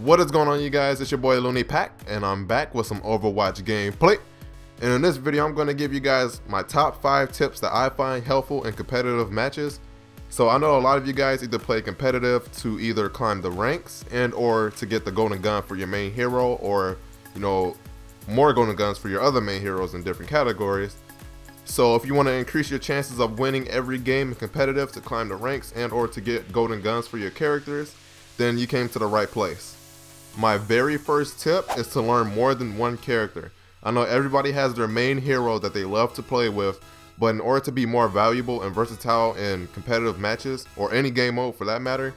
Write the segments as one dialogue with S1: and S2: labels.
S1: What is going on, you guys? It's your boy Looney Pack, and I'm back with some Overwatch gameplay. And in this video, I'm going to give you guys my top 5 tips that I find helpful in competitive matches. So I know a lot of you guys either play competitive to either climb the ranks and or to get the golden gun for your main hero, or more golden guns for your other main heroes in different categories. So if you want to increase your chances of winning every game in competitive to climb the ranks and or to get golden guns for your characters, then you came to the right place. My very first tip is to learn more than one character. I know everybody has their main hero that they love to play with, but in order to be more valuable and versatile in competitive matches, or any game mode for that matter,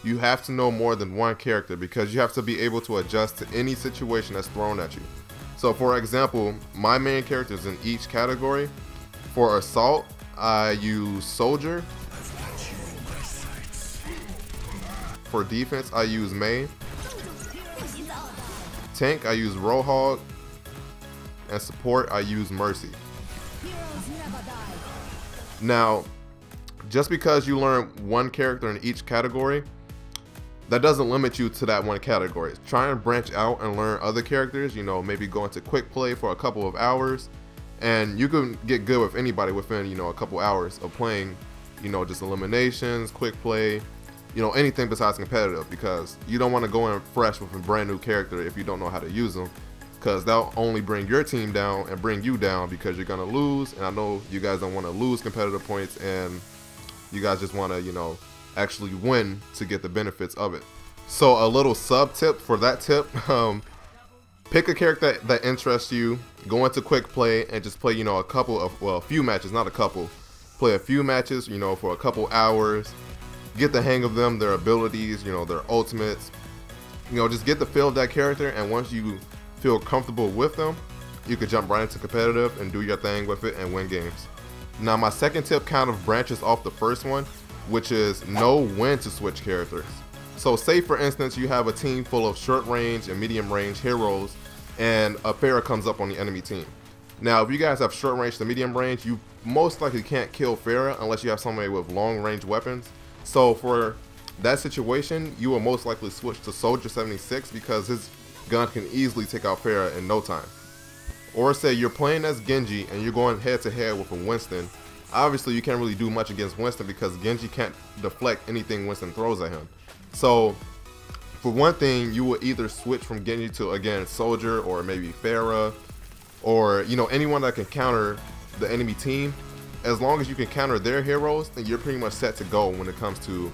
S1: you have to know more than one character because you have to be able to adjust to any situation that's thrown at you. So for example, my main characters in each category. For Assault, I use Soldier. For Defense, I use Main. Tank, I use Roadhog. And Support, I use Mercy. Now, just because you learn one character in each category, that doesn't limit you to that one category. Try and branch out and learn other characters, maybe go into quick play for a couple of hours, and you can get good with anybody within, a couple hours of playing, just eliminations, quick play, anything besides competitive, because you don't want to go in fresh with a brand new character if you don't know how to use them, because that'll only bring your team down and bring you down because you're going to lose. And I know you guys don't want to lose competitive points, and you guys just want to, actually win to get the benefits of it. So a little sub tip for that tip, pick a character that interests you, go into quick play and just play, a few matches, not a couple. Play a few matches, for a couple hours. Get the hang of them, their abilities, their ultimates. Just get the feel of that character, and once you feel comfortable with them, you can jump right into competitive and do your thing with it and win games. Now my second tip kind of branches off the first one, which is know when to switch characters. So say for instance you have a team full of short range and medium range heroes, and a Pharah comes up on the enemy team. Now if you guys have short range to medium range, you most likely can't kill Pharah unless you have somebody with long range weapons. So for that situation, you will most likely switch to Soldier 76 because his gun can easily take out Pharah in no time. Or say you're playing as Genji and you're going head to head with a Winston. Obviously you can't really do much against Winston because Genji can't deflect anything Winston throws at him. So for one thing, you will either switch from Genji to, again, Soldier, or maybe Pharah, or anyone that can counter the enemy team. As long as you can counter their heroes, then you're pretty much set to go when it comes to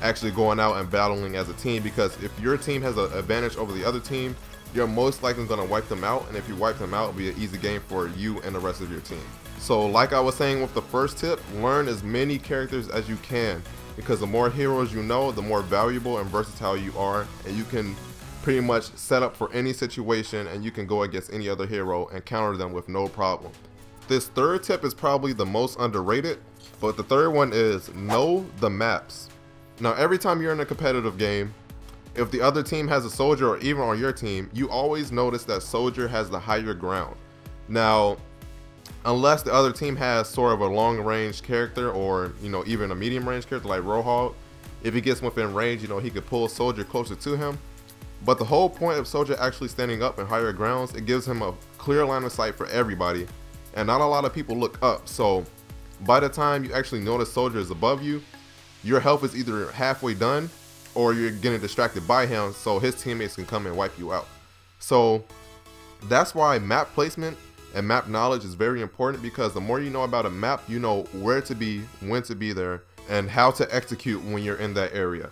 S1: actually going out and battling as a team, because if your team has an advantage over the other team, you're most likely going to wipe them out, and if you wipe them out, it'll be an easy game for you and the rest of your team. So like I was saying with the first tip, learn as many characters as you can, because the more heroes you know, the more valuable and versatile you are, and you can pretty much set up for any situation, and you can go against any other hero and counter them with no problem. This third tip is probably the most underrated, but the third one is know the maps. Now every time you're in a competitive game, if the other team has a Soldier, or even on your team, you always notice that Soldier has the higher ground. Now unless the other team has sort of a long range character, or even a medium range character like Roadhog, if he gets within range, he could pull Soldier closer to him. But the whole point of Soldier actually standing up in higher grounds, it gives him a clear line of sight for everybody, and not a lot of people look up. So by the time you actually notice Soldier is above you, your health is either halfway done or you're getting distracted by him, so his teammates can come and wipe you out. So that's why map placement and map knowledge is very important, because the more you know about a map, you know where to be, when to be there, and how to execute when you're in that area.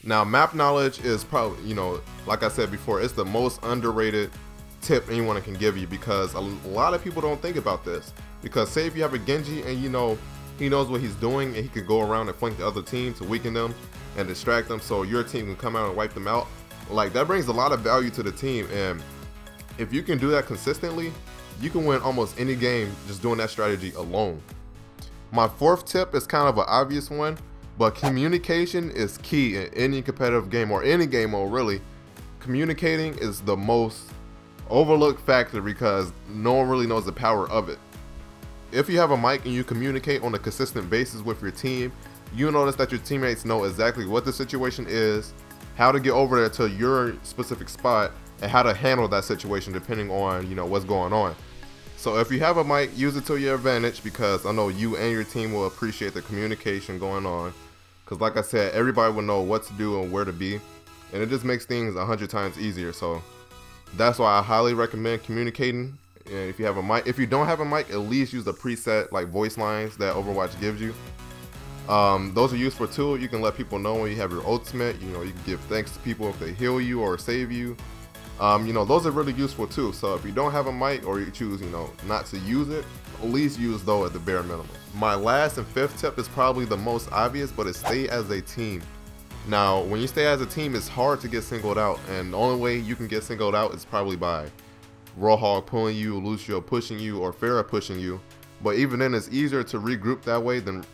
S1: Now map knowledge is probably, like I said before, it's the most underrated tip anyone can give you, because a lot of people don't think about this. Because say if you have a Genji and he knows what he's doing, and he could go around and flank the other team to weaken them and distract them, so your team can come out and wipe them out. Like, that brings a lot of value to the team, and if you can do that consistently, you can win almost any game just doing that strategy alone. My fourth tip is kind of an obvious one, but communication is key in any competitive game, or any game mode really. Communicating is the most overlooked factor because no one really knows the power of it. If you have a mic and you communicate on a consistent basis with your team, you notice that your teammates know exactly what the situation is, how to get over there to your specific spot, and how to handle that situation depending on, you know, what's going on. So if you have a mic, use it to your advantage, because I know you and your team will appreciate the communication going on. Because like I said, everybody will know what to do and where to be, and it just makes things 100 times easier. So that's why I highly recommend communicating. And if you have a mic, if you don't have a mic, at least use the preset like voice lines that Overwatch gives you. Those are useful too. You can let people know when you have your ultimate. You know, you can give thanks to people if they heal you or save you. You know, those are really useful too. So if you don't have a mic, or you choose, you know, not to use it, at least use though at the bare minimum. My last and fifth tip is probably the most obvious, but it's stay as a team. Now, when you stay as a team, it's hard to get singled out, and the only way you can get singled out is probably by Rawhog pulling you, Lucio pushing you, or Pharah pushing you. But even then, it's easier to regroup that way than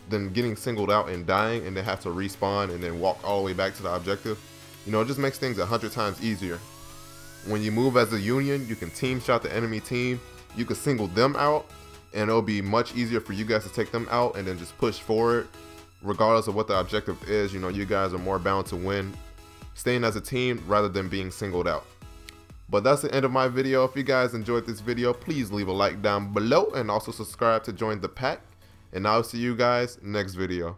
S1: getting singled out and dying and then have to respawn and then walk all the way back to the objective. You know, it just makes things 100 times easier. When you move as a union, you can team shot the enemy team, you can single them out, and it'll be much easier for you guys to take them out and then just push forward. Regardless of what the objective is, you know, you guys are more bound to win staying as a team rather than being singled out. But that's the end of my video. If you guys enjoyed this video, please leave a like down below and also subscribe to join the pack. And I'll see you guys next video.